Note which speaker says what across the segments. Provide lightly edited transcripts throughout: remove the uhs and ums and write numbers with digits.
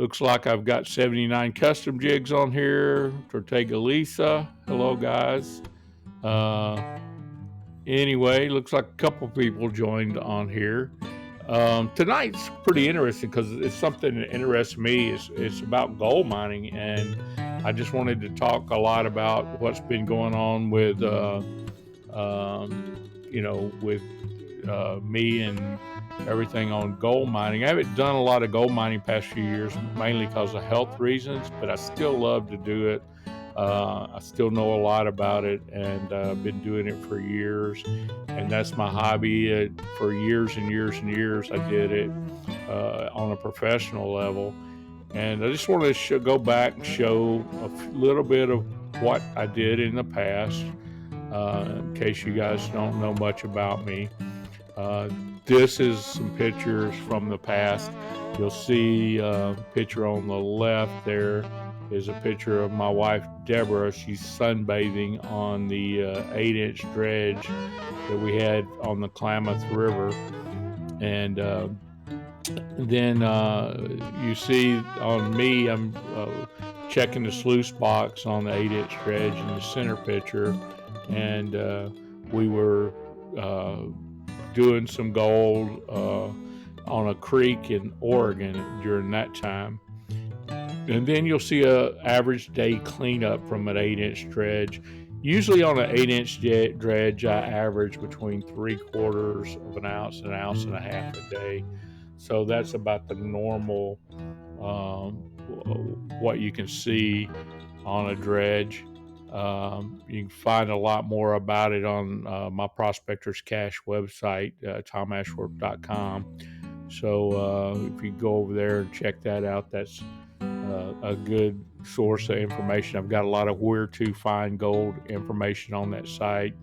Speaker 1: Looks like I've got 79 custom jigs on here. Tortega Lisa. Hello, guys. Uh, anyway, looks like a couple people joined on here. Tonight's pretty interesting because it's something that interests me. It's about gold mining, and I just wanted to talk a lot about what's been going on with, with me and everything on gold mining. I haven't done a lot of gold mining past few years, mainly because of health reasons, but I still love to do it. I still know a lot about it, and I've been doing it for years, and that's my hobby. For years and years and years, I did it on a professional level, and I just want to go back and show a little bit of what I did in the past, in case you guys don't know much about me. Uh, this is some pictures from the past. You'll see a picture on the left there is a picture of my wife, Deborah. She's sunbathing on the 8-inch dredge that we had on the Klamath River. And then you see on me, I'm checking the sluice box on the 8-inch dredge in the center picture. And we were doing some gold on a creek in Oregon during that time. And then you'll see a average day cleanup from an 8-inch dredge. Usually on an 8-inch dredge, I average between 3/4 of an ounce and 1.5 ounces a day. So that's about the normal, what you can see on a dredge. You can find a lot more about it on my Prospectors Cash website, tomashworth.com. So if you go over there and check that out, that's a good source of information. I've got a lot of where to find gold information on that site.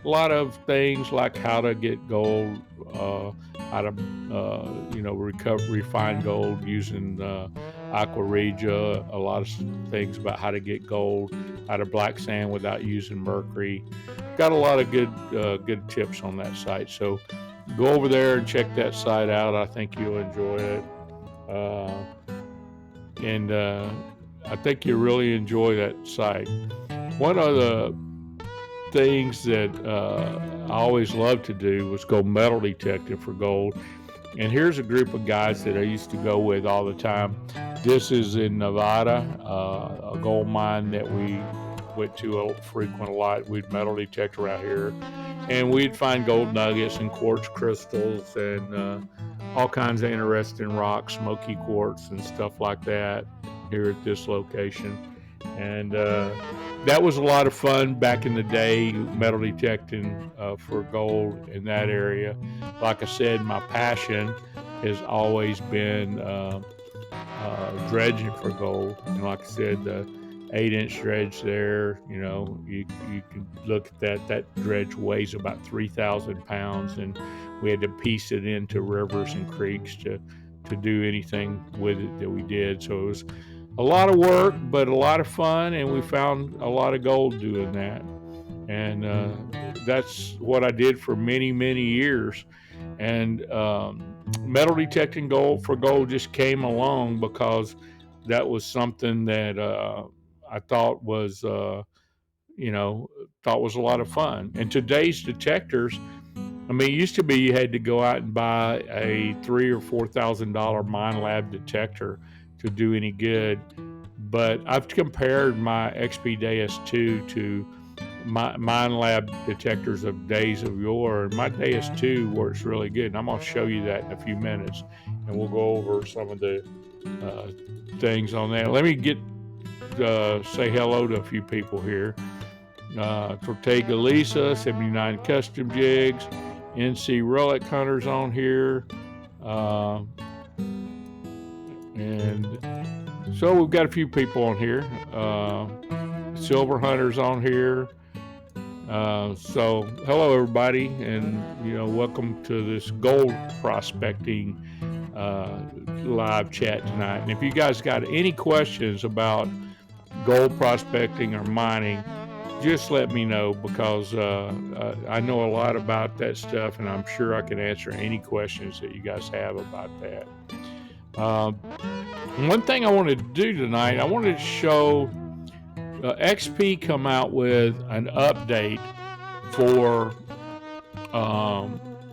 Speaker 1: A lot of things like how to get gold, how to refine gold using aqua regia. A lot of things about how to get gold, how to black sand without using mercury. Got a lot of good tips on that site. So go over there and check that site out. I think you'll enjoy it. And I think you really enjoy that site. One of the things that I always loved to do was go metal detecting for gold. And here's a group of guys that I used to go with all the time. This is in Nevada, a gold mine that we went to frequent a lot. We'd metal detect around here, and we'd find gold nuggets and quartz crystals and all kinds of interesting rocks, smoky quartz and stuff like that here at this location. And that was a lot of fun back in the day, metal detecting for gold in that area. Like I said, my passion has always been dredging for gold. And like I said, the 8-inch dredge there, you can look at that. That dredge weighs about 3,000 pounds, and we had to piece it into rivers and creeks to do anything with it that we did. So it was a lot of work, but a lot of fun, and we found a lot of gold doing that. And that's what I did for many, many years. And metal detecting gold for gold just came along because that was something that I thought was, thought was a lot of fun. And today's detectors, I mean, it used to be you had to go out and buy a $3,000 or $4,000 mine lab detector to do any good. But I've compared my XP Deus 2 to my mine lab detectors of days of yore, and my Deus 2 works really good. And I'm going to show you that in a few minutes, and we'll go over some of the things on that. Let me say hello to a few people here. Tortega Lisa, 79 custom jigs. NC Relic Hunters on here. And so we've got a few people on here. Silver Hunters on here. So hello everybody, and welcome to this gold prospecting live chat tonight. And if you guys got any questions about gold prospecting or mining, just let me know, because I know a lot about that stuff, and I'm sure I can answer any questions that you guys have about that. One thing I wanted to do tonight, I wanted to show XP come out with an update for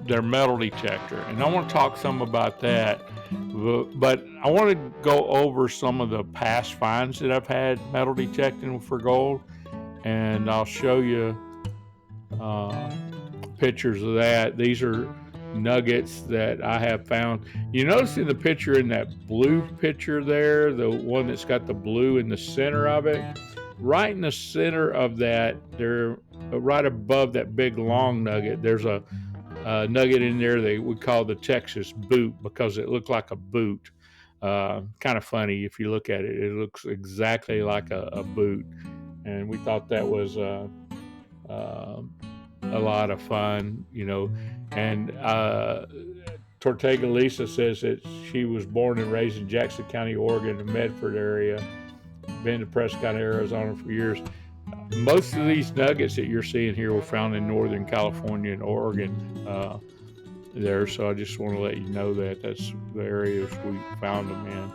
Speaker 1: their metal detector, and I want to talk some about that. But I want to go over some of the past finds that I've had metal detecting for gold, and I'll show you pictures of that. These are nuggets that I have found. You notice in the picture, in that blue picture there, the one that's got the blue in the center of it, right in the center of that, there, right above that big long nugget, there's a nugget in there they would call the Texas boot because it looked like a boot. Kind of funny if you look at it. It looks exactly like a boot, and we thought that was a lot of fun, you know. And Tortega Lisa says that she was born and raised in Jackson County, Oregon, the Medford area, been to Prescott, Arizona for years. Most of these nuggets that you're seeing here were found in Northern California and Oregon there, so I just want to let you know that that's the areas we found them in.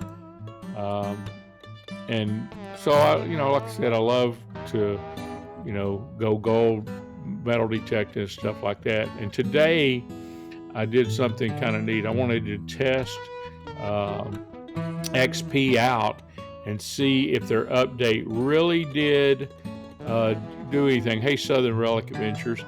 Speaker 1: And so, like I said, I love to, go gold metal detecting and stuff like that. And today I did something kind of neat. I wanted to test XP out and see if their update really did do anything. Hey, Southern Relic Adventures.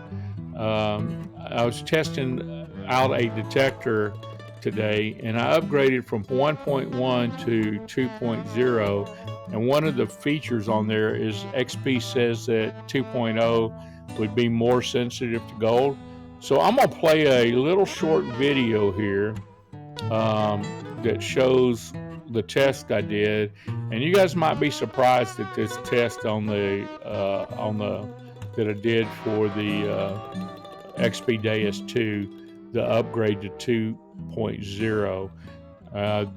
Speaker 1: I was testing out a detector today, and I upgraded from 1.1 to 2.0. And one of the features on there is XP says that 2.0 would be more sensitive to gold. So I'm going to play a little short video here that shows the test I did, and you guys might be surprised at this test on the that I did for the XP Deus 2, the upgrade to 2.0.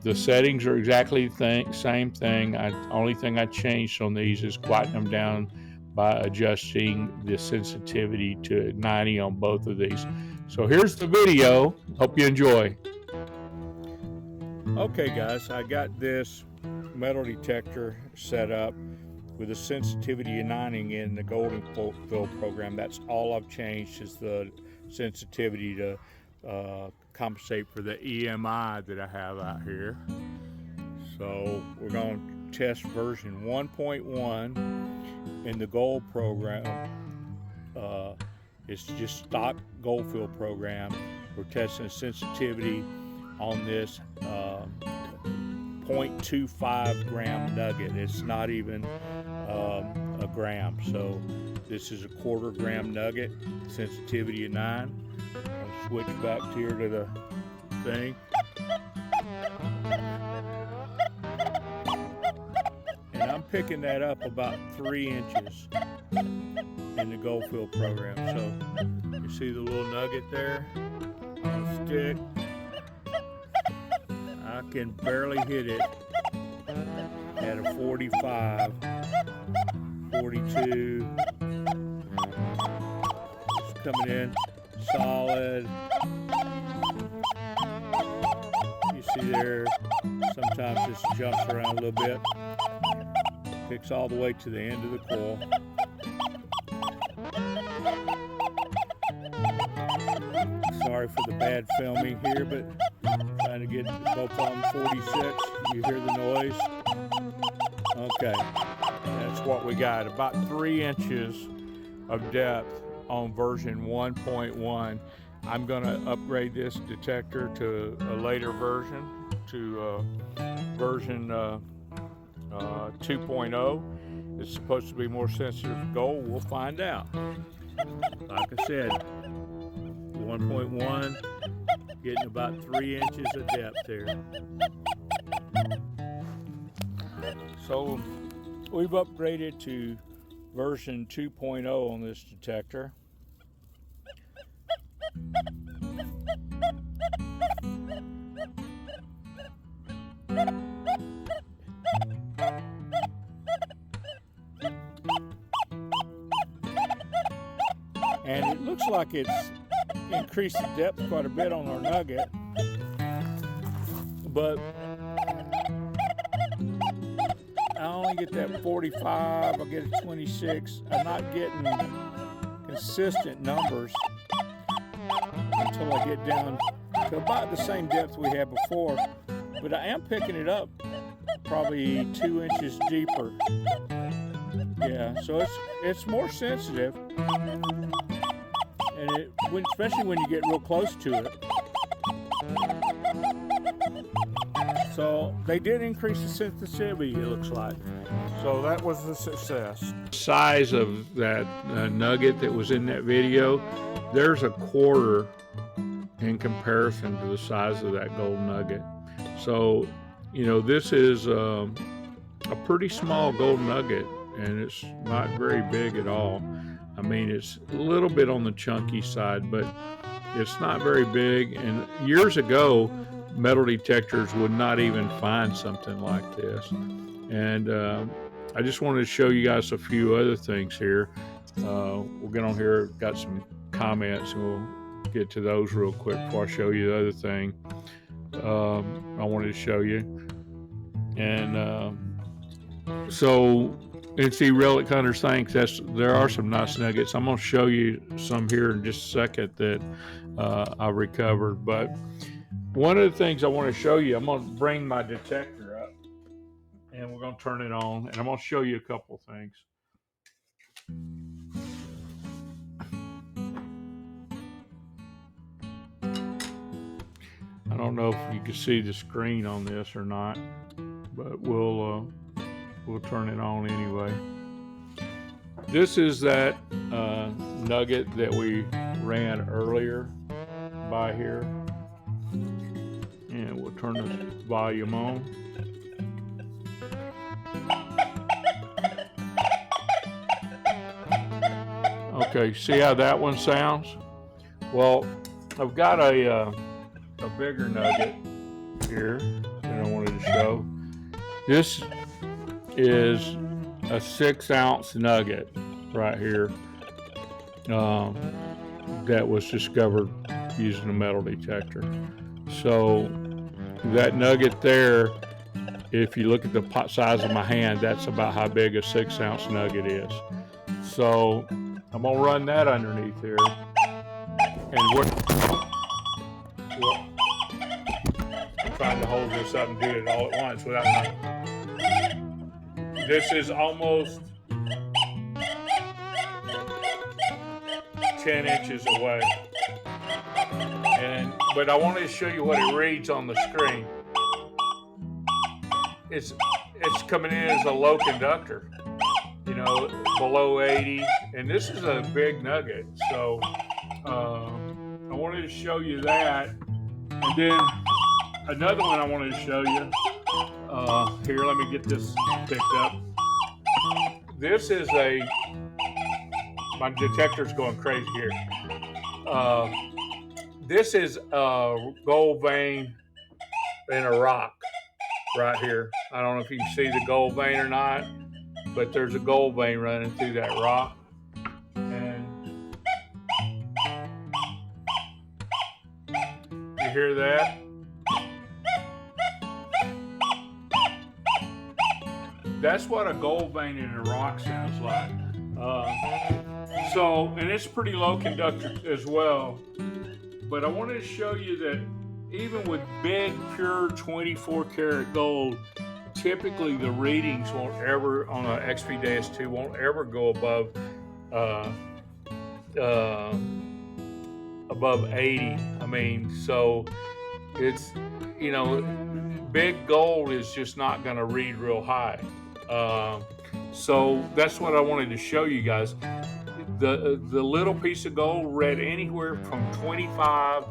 Speaker 1: The settings are exactly the same thing. Only thing I changed on these is quieting them down by adjusting the sensitivity to 90 on both of these. So here's the video. Hope you enjoy. Okay guys, I got this metal detector set up with the sensitivity of 90 in the golden fill program. That's all I've changed is the sensitivity to compensate for the EMI that I have out here. So we're going to test version 1.1 in the gold program. It's just stock gold fill program. We're testing sensitivity on this 0.25 gram nugget. It's not even a gram. So this is a 1/4 gram nugget, sensitivity of 9. I'll switch back here to the thing. And I'm picking that up about 3 inches in the gold fill program. So you see the little nugget there on a stick. I can barely hit it at a 45, 42. It's coming in solid. You see there, sometimes this jumps around a little bit. Picks all the way to the end of the coil. Sorry for the bad filming here, but trying to get both of them 46. You hear the noise? Okay, that's what we got. About 3 inches of depth on version 1.1. I'm going to upgrade this detector to a later version, to version 2.0. It's supposed to be more sensitive to gold. We'll find out. Like I said, 1.1, getting about 3 inches of depth here. So we've upgraded to version 2.0 on this detector. And it looks like it's increased the depth quite a bit on our nugget, but
Speaker 2: I only get that 45, I get a 26. I'm not getting consistent numbers until I get down to about the same depth we had before. But I am picking it up probably 2 inches deeper. Yeah, so it's more sensitive, and especially when you get real close to it. So they did increase the sensitivity, it looks like. So that was a success.
Speaker 1: Size of that nugget that was in that video, there's a quarter in comparison to the size of that gold nugget. So, this is a pretty small gold nugget, and it's not very big at all. I mean, it's a little bit on the chunky side, but it's not very big. And years ago, metal detectors would not even find something like this. And I just wanted to show you guys a few other things here. We'll get on here, got some comments, and we'll get to those real quick before I show you the other thing I wanted to show you. And so NC Relic Hunters thanks. There are some nice nuggets. I'm going to show you some here in just a second that I recovered. But one of the things I want to show you, I'm going to bring my detector up, and we're going to turn it on, and I'm going to show you a couple things. I don't know if you can see the screen on this or not, but we'll turn it on anyway. This is that nugget that we ran earlier by here, and we'll turn the volume on. Okay, see how that one sounds? Well, I've got a bigger nugget here that I wanted to show. This is a 6-ounce nugget right here that was discovered using a metal detector. So that nugget there, if you look at the size of my hand, that's about how big a 6-ounce nugget is. So I'm gonna run that underneath here, and I'm trying to hold this up and do it all at once without. This is almost 10 inches away, but I wanted to show you what it reads on the screen. It's coming in as a low conductor, below 80, and this is a big nugget. So I wanted to show you that, and then another one I wanted to show you. Here, let me get this picked up. This is my detector's going crazy here. This is a gold vein in a rock right here. I don't know if you can see the gold vein or not, but there's a gold vein running through that rock. And you hear that? That's what a gold vein in a rock sounds like. And it's pretty low conductor as well. But I wanted to show you that even with big, pure 24 karat gold, typically the readings won't ever, on an XP-2, won't ever go above 80. I mean, so it's, big gold is just not going to read real high. So that's what I wanted to show you guys. The little piece of gold read anywhere from 25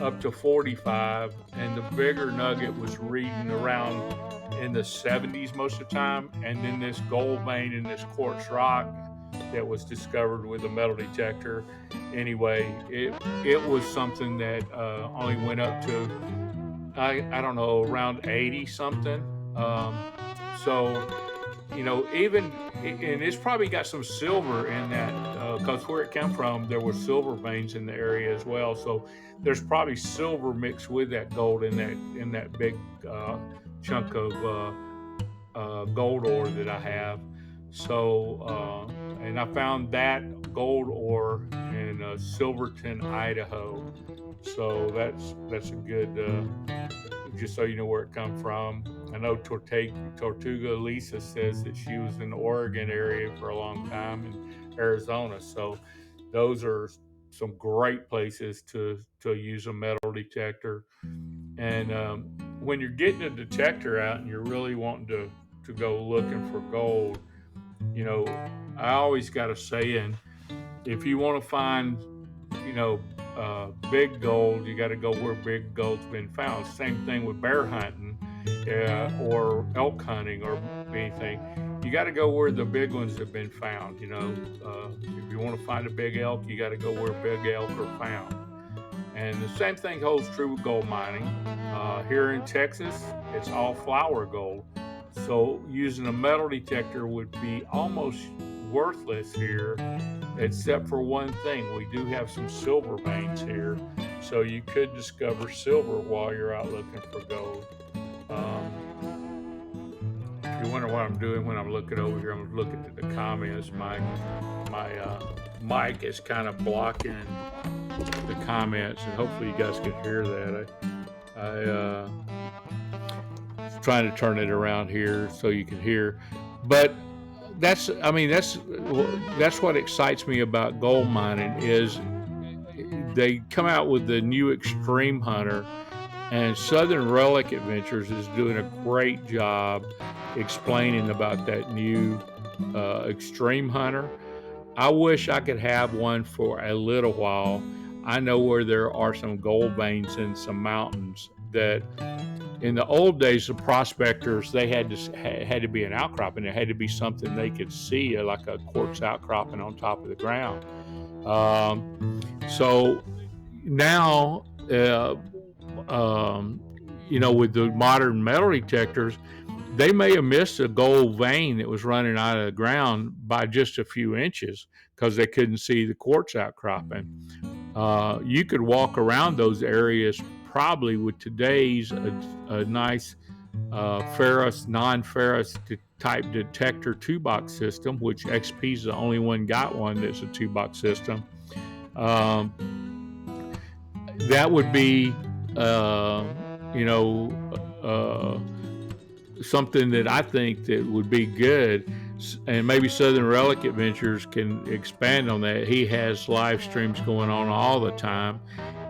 Speaker 1: up to 45, and the bigger nugget was reading around in the 70s most of the time. And then this gold vein in this quartz rock that was discovered with a metal detector, anyway, it was something that only went up to I don't know, around 80 something. So even, and it's probably got some silver in that, because where it came from, there were silver veins in the area as well. So there's probably silver mixed with that gold in that big chunk of gold ore that I have. So, and I found that gold ore in Silverton, Idaho. So that's a good. Just so you know where it come from. I know Tortuga Lisa says that she was in the Oregon area for a long time in Arizona. So those are some great places to use a metal detector. And when you're getting a detector out and you're really wanting to go looking for gold, you know, I always got a saying: if you want to find, you know, big gold, you got to go where big gold's been found. Same thing with bear hunting or elk hunting or anything. You got to go where the big ones have been found. If you want to find a big elk, you got to go where big elk are found. And the same thing holds true with gold mining. Here in Texas, it's all flour gold. So using a metal detector would be almost worthless here, except for one thing. We do have some silver veins here. So you could discover silver while you're out looking for gold. If you wonder what I'm doing when I'm looking over here, I'm looking at the comments. My mic is kind of blocking the comments, and hopefully you guys can hear that. I was trying to turn it around here so you can hear, but that's what excites me about gold mining is they come out with the new Extreme Hunter, and Southern Relic Adventures is doing a great job explaining about that new Extreme Hunter. I wish I could have one for a little while. I know where there are some gold veins in some mountains that in the old days, the prospectors they had to be an outcropping. It had to be something they could see, like a quartz outcropping on top of the ground. So now, um, with the modern metal detectors, they may have missed a gold vein that was running out of the ground by just a few inches because they couldn't see the quartz outcropping. You could walk around those areas probably with today's a nice ferrous, non-ferrous type detector two-box system, which XP's the only one got one that's a two-box system. Um, that would be, you know, uh, something that I think that would be good, and maybe Southern Relic Adventures can expand on that. He has live streams going on all the time,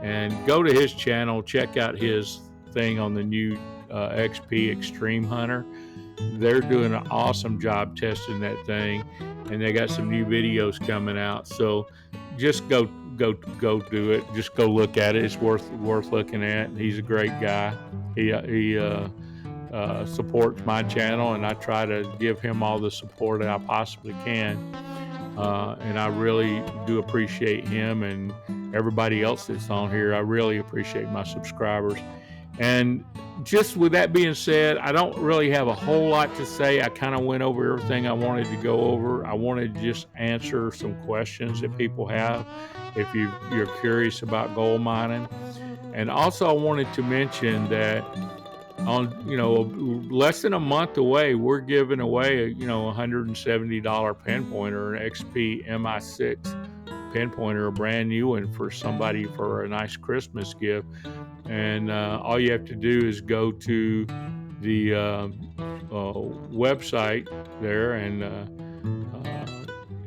Speaker 1: and go to his channel, check out his thing on the new XP Extreme Hunter. They're doing an awesome job testing that thing, and they got some new videos coming out. So just go do it. Just go look at it. It's worth looking at. He's a great guy. He supports my channel, and I try to give him all the support that I possibly can. And I really do appreciate him and everybody else that's on here. I really appreciate my subscribers. And just with that being said, I don't really have a whole lot to say. I kind of went over everything I wanted to go over. I wanted to just answer some questions that people have if you're curious about gold mining. And also I wanted to mention that on less than a month away, we're giving away a $170 pen pointer, an XP MI6 pen pointer, a brand new one for somebody for a nice Christmas gift. And all you have to do is go to the website there, and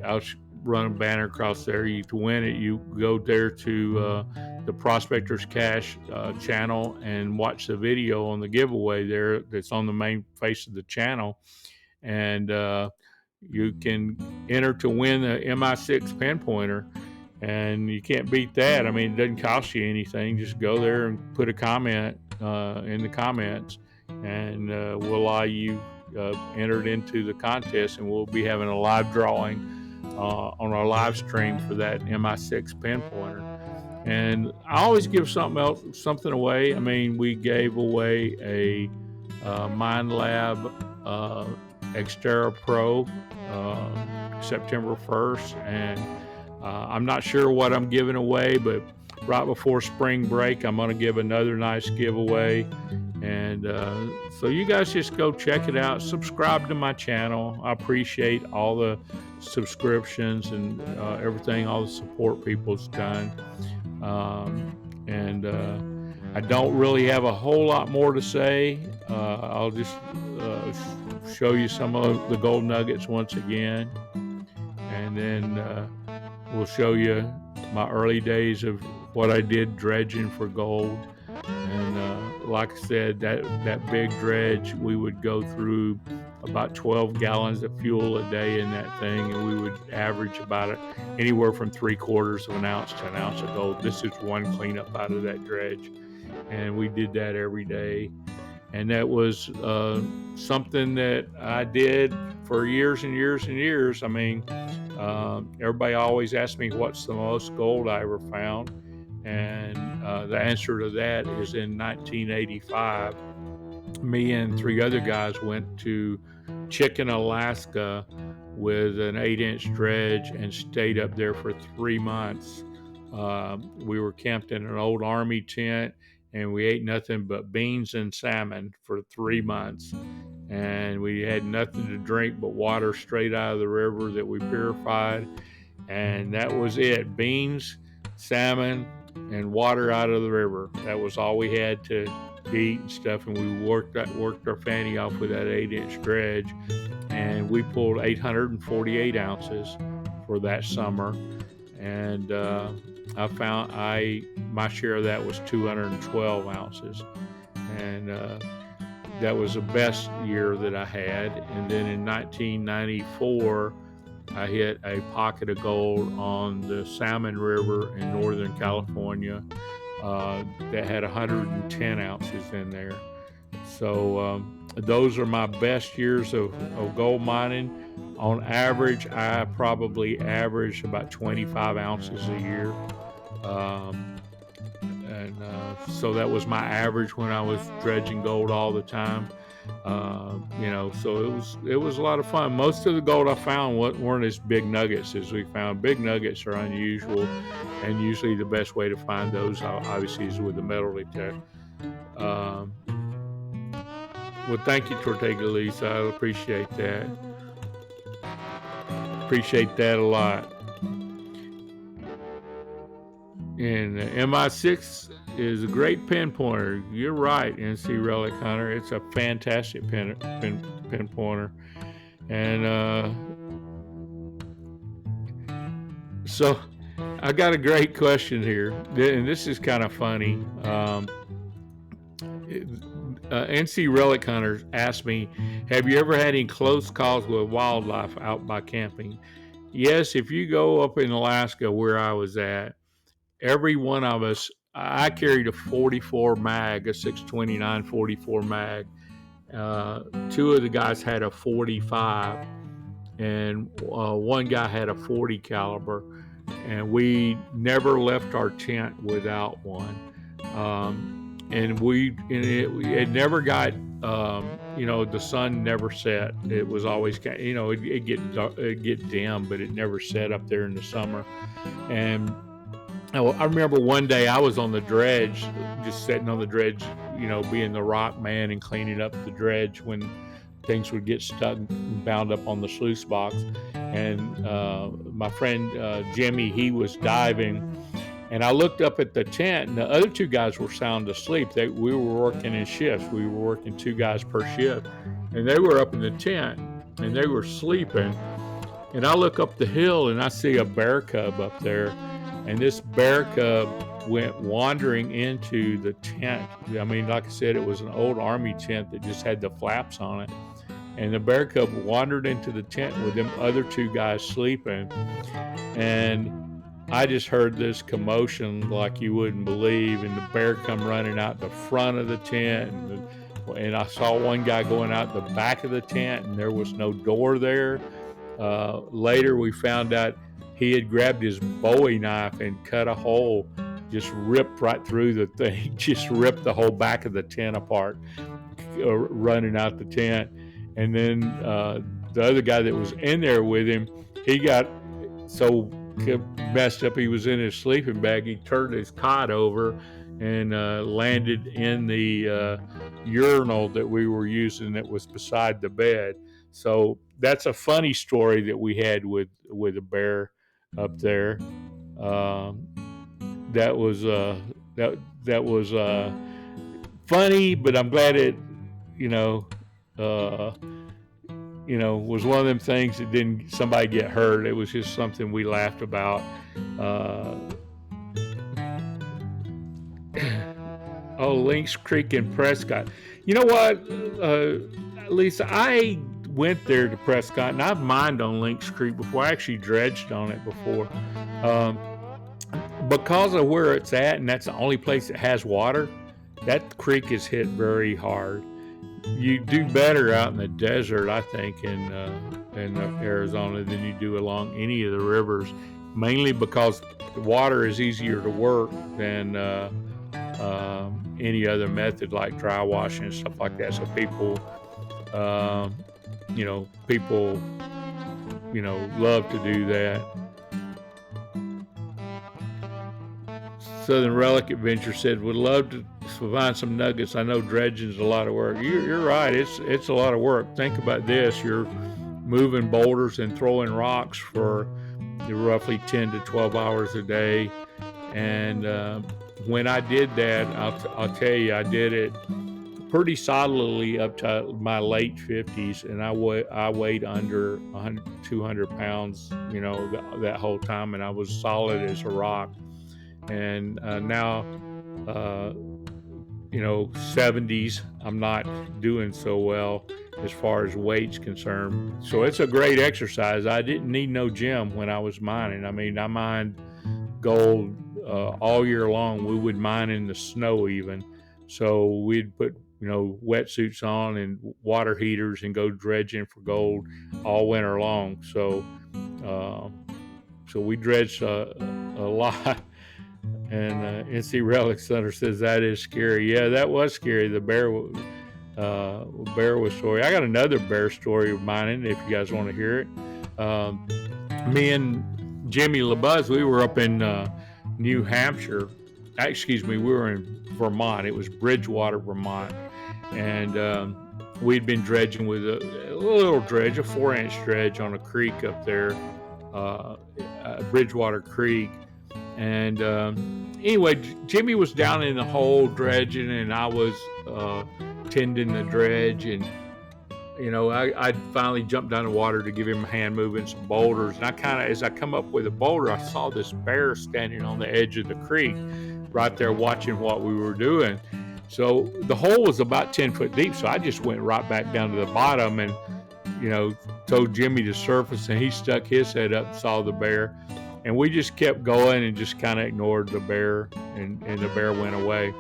Speaker 1: I'll run a banner across there. To win it, you go there to the Prospectors Cash channel and watch the video on the giveaway there that's on the main face of the channel. And you can enter to win the MI6 pen pointer. And you can't beat that. I mean, it doesn't cost you anything. Just go there and put a comment in the comments, and we'll allow you entered into the contest, and we'll be having a live drawing on our live stream for that MI6 pen pointer. And I always give something away. I mean, we gave away a Mind Lab Xterra Pro September 1st, and I'm not sure what I'm giving away, but right before spring break, I'm going to give another nice giveaway. And so you guys just go check it out. Subscribe to my channel. I appreciate all the subscriptions and everything, all the support people's done. And I don't really have a whole lot more to say. I'll just show you some of the gold nuggets once again. And then we'll show you my early days of what I did dredging for gold. And like I said, that big dredge, we would go through about 12 gallons of fuel a day in that thing, and we would average about anywhere from 3/4 of an ounce to an ounce of gold. This is one cleanup out of that dredge, and we did that every day. And that was something that I did for years and years and years. I mean, everybody always asks me what's the most gold I ever found. And the answer to that is in 1985, me and 3 other guys went to Chicken, Alaska with an 8-inch dredge and stayed up there for 3 months. We were camped in an old army tent, and we ate nothing but beans and salmon for 3 months. And we had nothing to drink but water straight out of the river that we purified. And that was it. Beans, salmon, and water out of the river. That was all we had to eat and stuff. And we worked our fanny off with that 8-inch dredge. And we pulled 848 ounces for that summer. And I found my share of that was 212 ounces. And that was the best year that I had. And then in 1994, I hit a pocket of gold on the Salmon River in Northern California that had 110 ounces in there. So those are my best years of gold mining. On average, I probably averaged about 25 ounces a year. So that was my average when I was dredging gold all the time. So it was a lot of fun. Most of the gold I found weren't as big nuggets as we found. Big nuggets are unusual, and usually the best way to find those obviously is with the metal detector. Well, thank you, Tortega Lisa. I appreciate that. Appreciate that a lot. And MI6 is a great pinpointer. You're right, NC Relic Hunter. It's a fantastic pinpointer. And so I got a great question here, and this is kind of funny. NC Relic Hunters asked me, have you ever had any close calls with wildlife out by camping? Yes, if you go up in Alaska where I was at, every one of us, I carried a 44 mag, a 629 44 mag. 2 of the guys had a 45, and one guy had a 40 caliber, and we never left our tent without one. And it never got, the sun never set. It was always, it'd get dim, but it never set up there in the summer. And I remember one day I was on the dredge, just sitting on the dredge, being the rock man and cleaning up the dredge when things would get stuck and bound up on the sluice box. And my friend Jimmy, he was diving, and I looked up at the tent, and the other 2 guys were sound asleep. We were working in shifts. We were working 2 guys per shift, and they were up in the tent, and they were sleeping. And I look up the hill, and I see a bear cub up there. And this bear cub went wandering into the tent. I mean, like I said, it was an old army tent that just had the flaps on it. And the bear cub wandered into the tent with them other 2 guys sleeping. And I just heard this commotion like you wouldn't believe. And the bear come running out the front of the tent. And I saw one guy going out the back of the tent, and there was no door there. Later, we found out he had grabbed his Bowie knife and cut a hole, just ripped right through the thing, just ripped the whole back of the tent apart, running out the tent. And then the other guy that was in there with him, he got so messed up, he was in his sleeping bag, he turned his cot over and landed in the urinal that we were using that was beside the bed. So that's a funny story that we had with a bear up there. Um, that was that was funny, but I'm glad it, you know, uh, was one of them things that didn't somebody get hurt. It was just something we laughed about. Uh, oh, Lynx Creek in Prescott. You know what, Lisa? I went there to Prescott, and I've mined on Lynx Creek before. I actually dredged on it before. Um, because of where it's at, and that's the only place that has water, that creek is hit very hard. You do better out in the desert, I think, in Arizona than you do along any of the rivers, mainly because the water is easier to work than any other method like dry washing and stuff like that. So um, people, love to do that. Southern Relic Adventure said, "Would love to find some nuggets. I know dredging's a lot of work." You're right. It's a lot of work. Think about this. You're moving boulders and throwing rocks for roughly 10 to 12 hours a day. And when I did that, I'll tell you, I did it pretty solidly up to my late 50s, and I weighed under 100, 200 pounds, that whole time, and I was solid as a rock. And now, 70s, I'm not doing so well as far as weight's concerned. So it's a great exercise. I didn't need no gym when I was mining. I mean, I mined gold all year long. We would mine in the snow even. So we'd put, wetsuits on and water heaters and go dredging for gold all winter long. Uh, so we dredged a lot. And NC Relic Thunder says that is scary. Yeah, that was scary. The bear was story. I got another bear story of mine if you guys want to hear it. Me and Jimmy LaBuzz, we were up in New Hampshire. Excuse me, we were in Vermont. It was Bridgewater, Vermont. And we'd been dredging with a little dredge, a 4-inch dredge on a creek up there, Bridgewater Creek. And anyway, Jimmy was down in the hole dredging, and I was tending the dredge. And I finally jumped down the water to give him a hand moving some boulders. And as I come up with a boulder, I saw this bear standing on the edge of the creek, right there watching what we were doing. So the hole was about 10 foot deep, so I just went right back down to the bottom and told Jimmy to surface, and he stuck his head up and saw the bear. And we just kept going and just kind of ignored the bear, and the bear went away.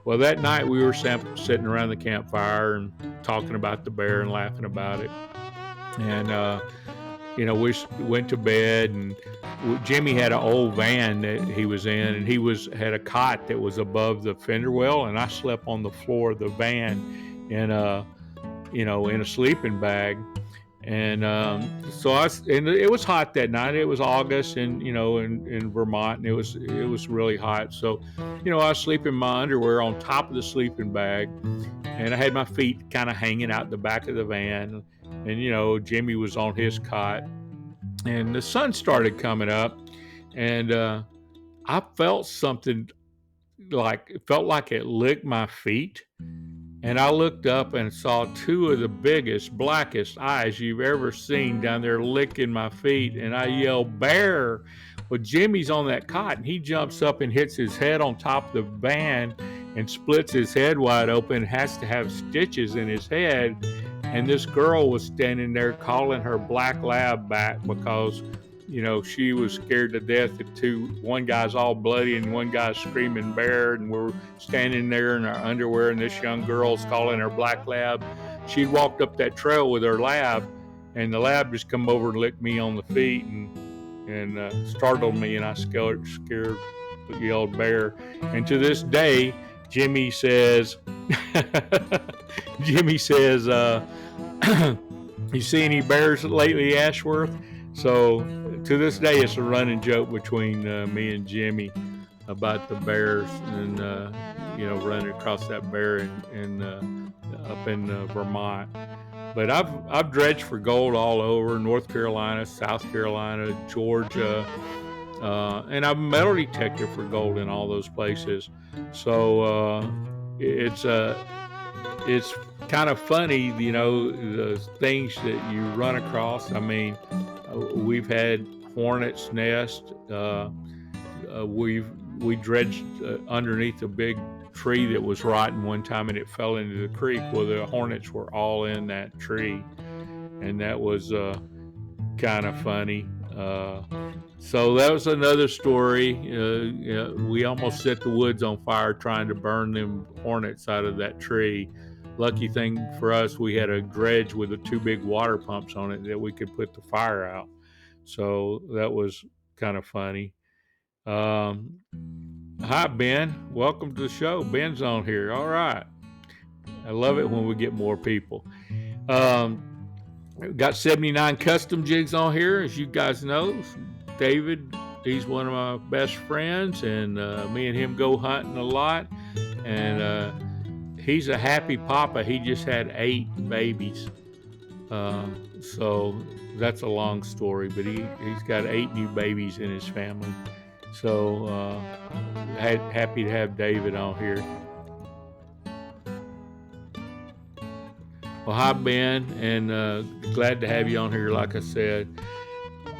Speaker 1: Well, that night we were sitting around the campfire and talking about the bear and laughing about it. And, we went to bed, and Jimmy had an old van that he was in, and he had a cot that was above the fender well, and I slept on the floor of the van in a sleeping bag. And and it was hot that night. It was August, and in Vermont, and it was really hot. So, I was sleeping in my underwear on top of the sleeping bag, and I had my feet kind of hanging out the back of the van. And Jimmy was on his cot, and the sun started coming up, and I felt something it felt like it licked my feet. And I looked up and saw two of the biggest, blackest eyes you've ever seen down there licking my feet. And I yelled, "Bear!" Well, Jimmy's on that cot, and he jumps up and hits his head on top of the van and splits his head wide open, has to have stitches in his head. And this girl was standing there calling her black lab back because she was scared to death that one guy's all bloody and one guy's screaming bear, and we're standing there in our underwear, and this young girl's calling her black lab. She walked up that trail with her lab, and the lab just come over and licked me on the feet and startled me, and I scared, yelled bear. And to this day, Jimmy says, you see any bears lately, Ashworth? So to this day, it's a running joke between me and Jimmy about the bears. And running across that bear up in Vermont. But I've dredged for gold all over North Carolina, South Carolina, Georgia, and I've metal detected for gold in all those places. So it's kind of funny, the things that you run across. I mean, we've had hornets' nest. We dredged underneath a big tree that was rotten one time, and it fell into the creek. Well, the hornets were all in that tree, and that was kind of funny. So that was another story. We almost set the woods on fire trying to burn them hornets out of that tree. Lucky thing for us, we had a dredge with the two big water pumps on it that we could put the fire out. So that was kind of funny. Hi, Ben. Welcome to the show. Ben's on here. All right. I love it when we get more people. Got 79 custom jigs on here, as you guys know. David, he's one of my best friends, and me and him go hunting a lot. And he's a happy papa. He just had 8 babies. So that's a long story, but he's got 8 new babies in his family. So happy to have David on here. Well, hi, Ben, and glad to have you on here, like I said.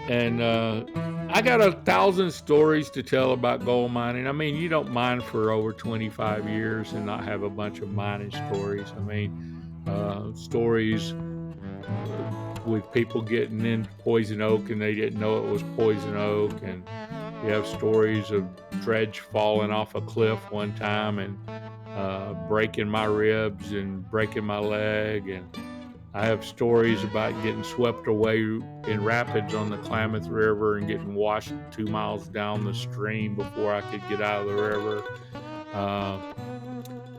Speaker 1: And I got 1,000 stories to tell about gold mining. I mean, you don't mine for over 25 years and not have a bunch of mining stories. I mean, stories with people getting into poison oak and they didn't know it was poison oak. And you have stories of dredge falling off a cliff one time and breaking my ribs and breaking my leg. And I have stories about getting swept away in rapids on the Klamath River and getting washed 2 miles down the stream before I could get out of the river.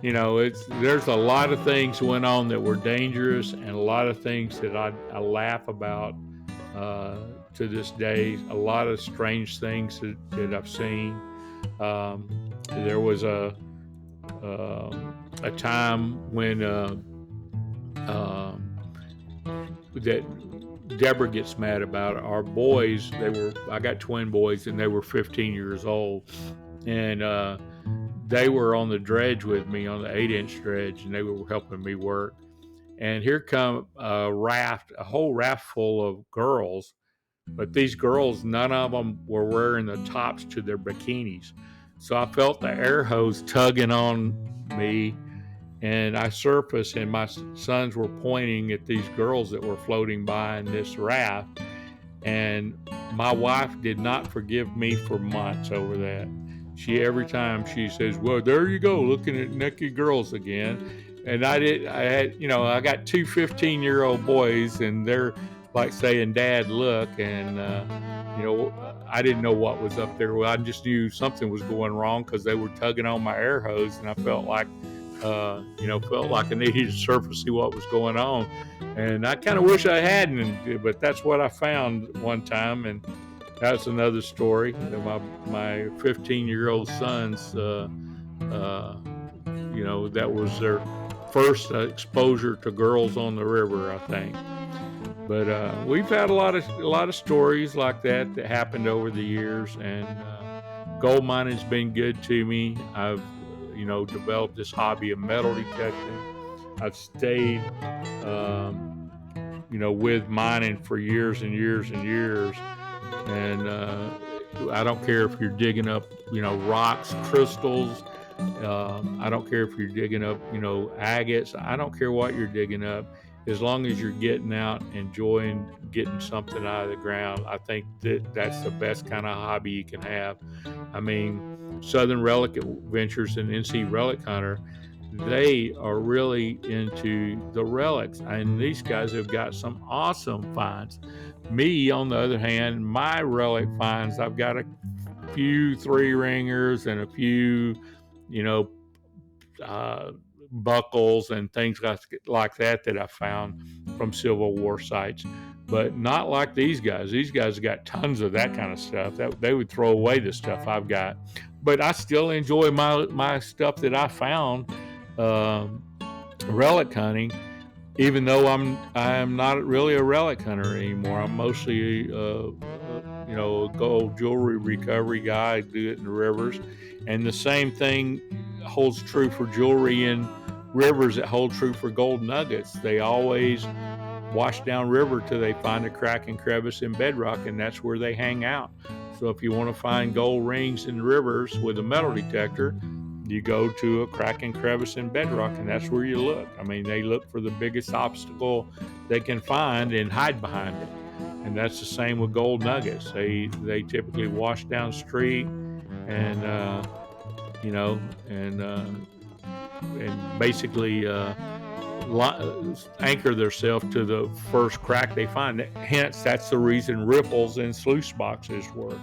Speaker 1: There's a lot of things went on that were dangerous, and a lot of things that I laugh about to this day. A lot of strange things that I've seen. There was a time when that Deborah gets mad about it. Our boys, I got twin boys, and they were 15 years old, and they were on the dredge with me on the 8-inch dredge, and they were helping me work. And here come a whole raft full of girls, but these girls, none of them were wearing the tops to their bikinis. So I felt the air hose tugging on me, and I surfaced, and my sons were pointing at these girls that were floating by in this raft. And my wife did not forgive me for months over that. Every time she says, "Well, there you go, looking at naked girls again." And I got 2 15-year-old boys, and they're like saying, "Dad, look." And I didn't know what was up there. Well, I just knew something was going wrong because they were tugging on my air hose, and I felt like I needed to surf and see what was going on. And I kind of wish I hadn't, but that's what I found one time. And that's another story. My 15-year-old sons, that was their first exposure to girls on the river, I think. But we've had a lot of stories like that happened over the years, and gold mining's been good to me. I've developed this hobby of metal detecting. I've stayed with mining for years and years and years. And I don't care if you're digging up, rocks, crystals. I don't care if you're digging up, agates. I don't care what you're digging up. As long as you're getting out, enjoying getting something out of the ground, I think that's the best kind of hobby you can have. I mean, Southern Relic Adventures and NC Relic Hunter, they are really into the relics, and these guys have got some awesome finds. Me, on the other hand, my relic finds, I've got a few 3-ringers and a few, buckles and things like that I found from Civil War sites. but not like these guys. These guys got tons of that kind of stuff. That they would throw away the stuff I've got, but I still enjoy my stuff that I found. Um, Relic hunting, even though I'm not really a relic hunter anymore. I'm mostly a gold jewelry recovery guy. I do it in the rivers, and the same thing holds true for jewelry in rivers. That hold true for gold nuggets. They always wash down river till they find a crack and crevice in bedrock, and that's where they hang out. So if you want to find gold rings in rivers with a metal detector, you go to a crack and crevice in bedrock, and that's where you look. I mean, they look for the biggest obstacle they can find and hide behind it. And that's the same with gold nuggets. They typically wash down street and you know and basically anchor themselves to the first crack they find. Hence, that's the reason riffles in sluice boxes work.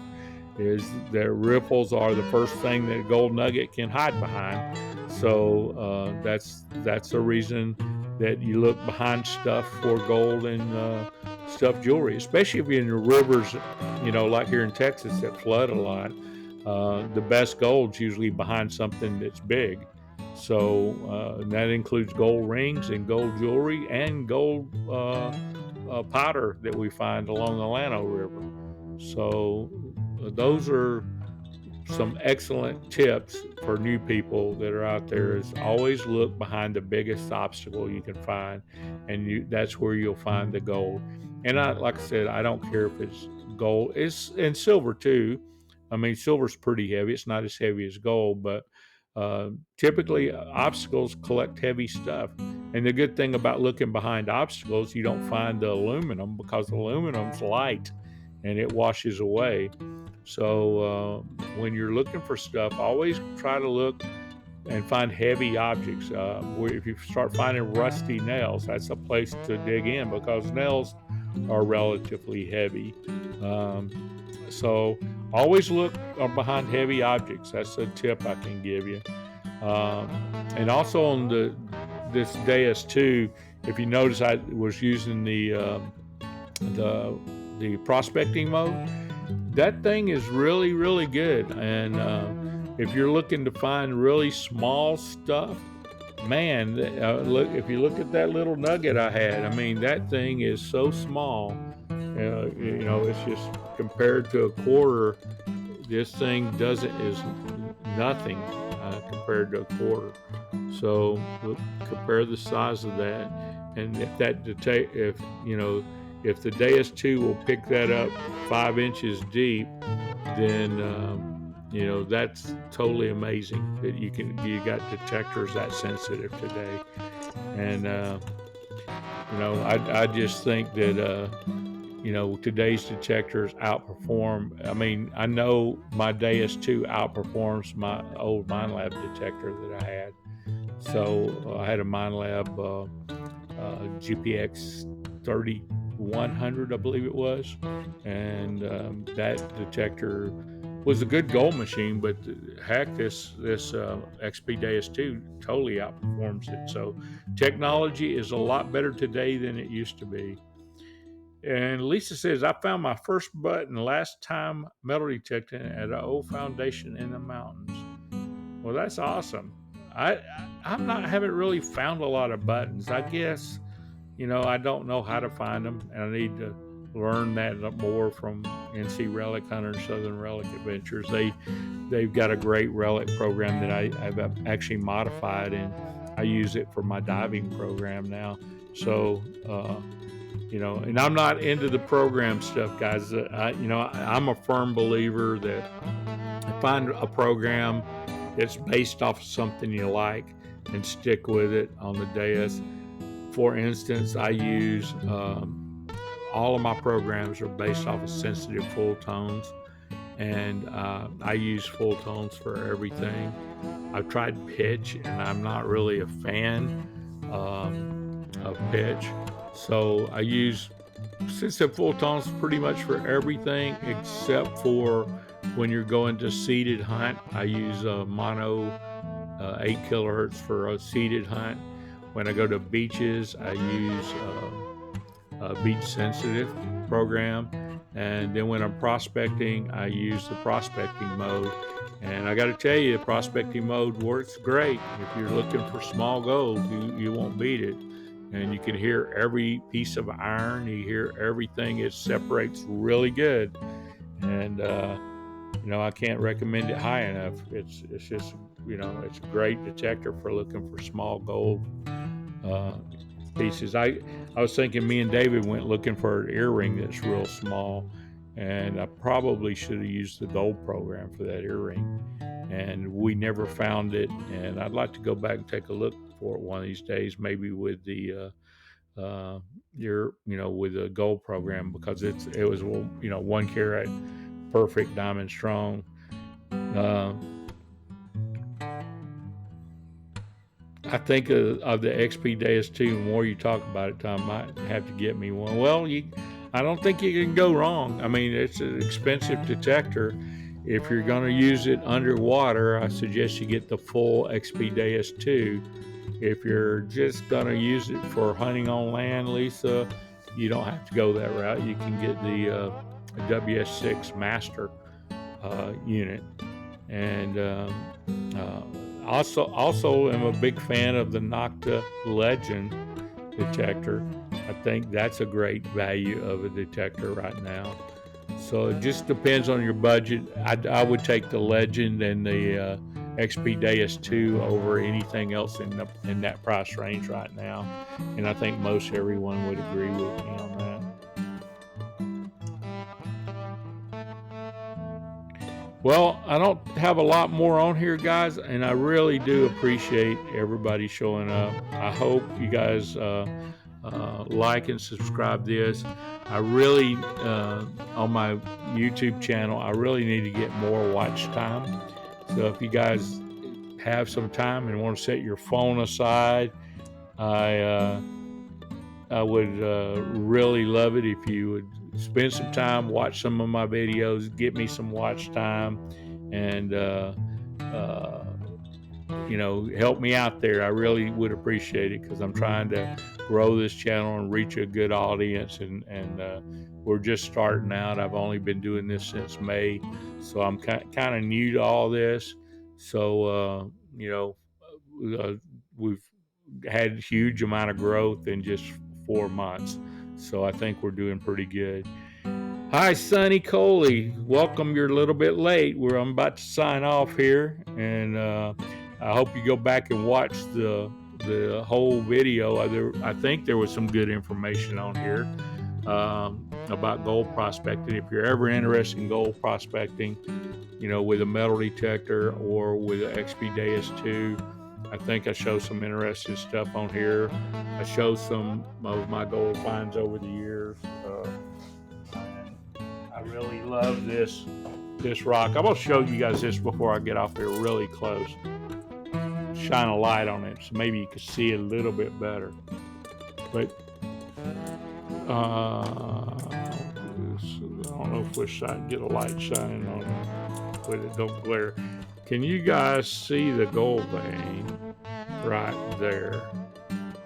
Speaker 1: Is that riffles are the first thing that a gold nugget can hide behind. So that's the reason that you look behind stuff for gold and stuff jewelry, especially if you're in the rivers, like here in Texas that flood a lot. The best gold's usually behind something that's big. So that includes gold rings and gold jewelry and gold powder that we find along the Llano River. So those are some excellent tips for new people that are out there. Is always look behind the biggest obstacle you can find, and that's where you'll find the gold. And like I said, I don't care if it's gold. It's and silver too. I mean, silver's pretty heavy. It's not as heavy as gold, but typically obstacles collect heavy stuff. And the good thing about looking behind obstacles, you don't find the aluminum because aluminum's light and it washes away. So when you're looking for stuff, always try to look and find heavy objects. If you start finding rusty nails, that's a place to dig in because nails are relatively heavy. Um, so always look behind heavy objects. That's a tip I can give you. Um, and also on this Deus 2, if you notice, I was using the prospecting mode. That thing is really, really good. And if you're looking to find really small stuff, man, look, if you look at that little nugget I had, I mean, that thing is so small. It's just compared to a quarter, this thing is nothing compared to a quarter. So compare the size of that, and if the Deus 2 will pick that up 5 inches deep, then that's totally amazing that you got detectors that sensitive today. And I just think that today's detectors outperform. I mean, I know my Deus 2 outperforms my old Minelab detector that I had. So I had a Minelab GPX 3100, I believe it was, and that detector was a good gold machine. But heck, this XP Deus 2 totally outperforms it. So technology is a lot better today than it used to be. And Lisa says, I found my first button last time metal detecting at an old foundation in the mountains. Well, that's awesome. I haven't really found a lot of buttons. I guess, I don't know how to find them, and I need to learn that more from NC Relic Hunter and Southern Relic Adventures. They've got a great relic program that I've actually modified, and I use it for my diving program now. So, and I'm not into the program stuff, guys. I'm a firm believer that find a program that's based off of something you like and stick with it on the Deus. For instance, I use all of my programs are based off of sensitive full tones, and I use full tones for everything. I've tried pitch, and I'm not really a fan of pitch. So I use sensitive full tones pretty much for everything except for when you're going to seeded hunt. I use mono 8 kilohertz for a seeded hunt. When I go to beaches, I use beach sensitive program. And then when I'm prospecting, I use the prospecting mode. And I got to tell you, prospecting mode works great. If you're looking for small gold, you won't beat it. And you can hear every piece of iron. You hear everything. It separates really good. And I can't recommend it high enough. It's just it's a great detector for looking for small gold uh, pieces. I was thinking me and David went looking for an earring that's real small, and I probably should have used the gold program for that earring, and we never found it. And I'd like to go back and take a look for it one of these days, maybe with the with the gold program, because it was 1 carat, perfect diamond strong. Uh, I think of the XP Deus 2. The more you talk about it, Tom might have to get me one. Well, I don't think you can go wrong. I mean, it's an expensive detector. If you're going to use it underwater, I suggest you get the full XP Deus 2. If you're just going to use it for hunting on land, Lisa, you don't have to go that route. You can get the WS6 Master unit. And also am a big fan of the Nocta Legend detector. I think that's a great value of a detector right now. So it just depends on your budget. I would take the Legend and the XP Deus 2 over anything else in that price range right now. And I think most everyone would agree with me on that. Well, I don't have a lot more on here, guys, and I really do appreciate everybody showing up. I hope you guys like and subscribe this. I really, on my YouTube channel, I really need to get more watch time. So if you guys have some time and want to set your phone aside, I would really love it if you would spend some time, watch some of my videos, get me some watch time, and help me out there. I really would appreciate it, because I'm trying to grow this channel and reach a good audience, and we're just starting out. I've only been doing this since May, so I'm kind of new to all this. So we've had a huge amount of growth in just 4 months. So I think we're doing pretty good. Hi, Sonny Coley. Welcome. You're a little bit late. I'm about to sign off here, and I hope you go back and watch the whole video. I think there was some good information on here about gold prospecting. If you're ever interested in gold prospecting, with a metal detector or with an XP Deus 2, I think I show some interesting stuff on here. I show some of my gold finds over the years. I really love this rock. I'm going to show you guys this before I get off here really close. Shine a light on it so maybe you can see it a little bit better. But I don't know if which side get a light shining on it, but it don't glare. Can you guys see the gold vein right there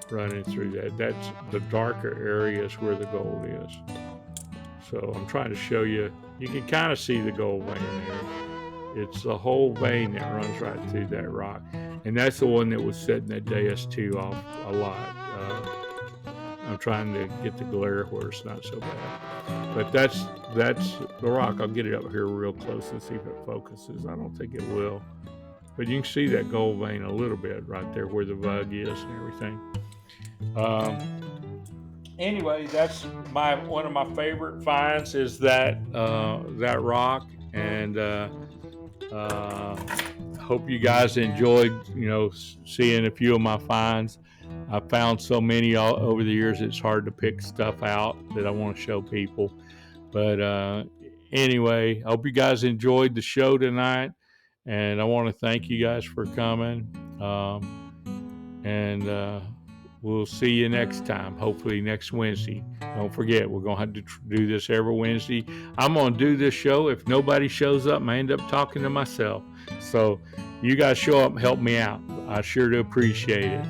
Speaker 1: running through that? That's the darker areas where the gold is. So I'm trying to show you. You can kind of see the gold vein there. It's the whole vein that runs right through that rock. And that's the one that was setting that Deus 2 off a lot. I'm trying to get the glare where it's not so bad. But that's the rock. I'll get it up here real close and see if it focuses. I don't think it will. But you can see that gold vein a little bit right there where the vug is and everything. Anyway, that's one of my favorite finds is that rock, and hope you guys enjoyed seeing a few of my finds. I found so many all over the years, it's hard to pick stuff out that I want to show people. But anyway, I hope you guys enjoyed the show tonight, and I want to thank you guys for coming. And we'll see you next time, hopefully next Wednesday. Don't forget, we're going to have to do this every Wednesday. I'm going to do this show. If nobody shows up, I end up talking to myself. So you guys show up and help me out. I sure do appreciate it.